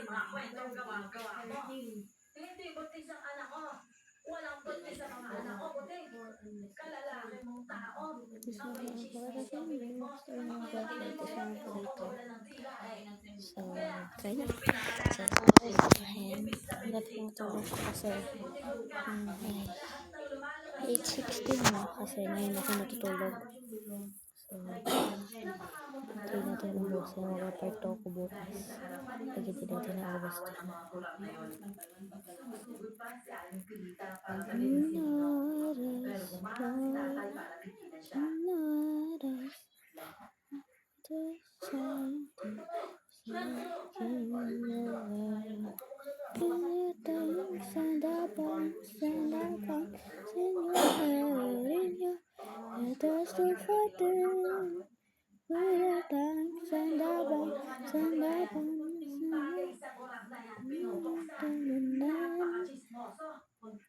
mga kwentong gawa-gawa mo. Hindi buntis ang anak ko. Walang buntis sa mga anak ko. Buti, kalalaki mong tao. Ang may chismis yung bibig mo. Ang pinakilin mo yan, wala ng tila eh. So, try na. So, ayan. Dapat matulog ko kasi 8:16 na kasi ngayon ako natutulog. So, try natin ubusin. Mag-part 2 ko bukas. Lagi din natin ang oras din.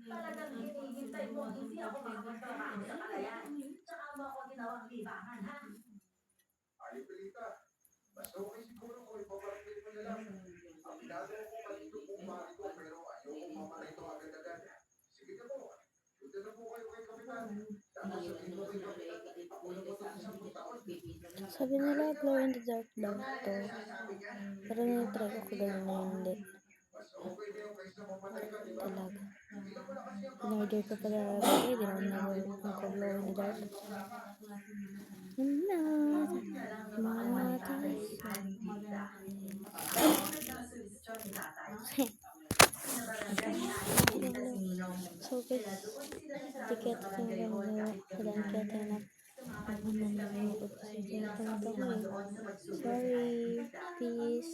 Talagang hinihintay mo, hindi ako makapagtrabaho sa kalayan. Tsaka mo ako ginawang libangan, ha? Alipelita, mas okay siguro kung ipaparamdam mo na lang. Ang ginagawa ko kanito kung marito pero ayoko mamatay ito agad-agad. Sige na po, punta na po kayo kay Kapitan. Tapos sabihin mo kay Kapitan, ako na po ito sa 10 taon. Sabi nila glow in the dark daw to. Pero na-try ko ganun na hindi. Mas okay na yung kaysa mamatay ka, di ba? Talaga. Hindi na pala kasi ang In-order ko pala lagi. Di naman ako glow in the dark. So guys, tiket ko yung dan kita na sorry, peace.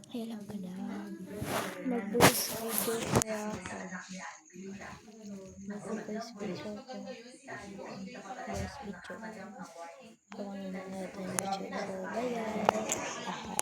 Ay, alam ka na. Mag-voice video kaya ako. Mag-voice video ko. Voice video. Kung ano natin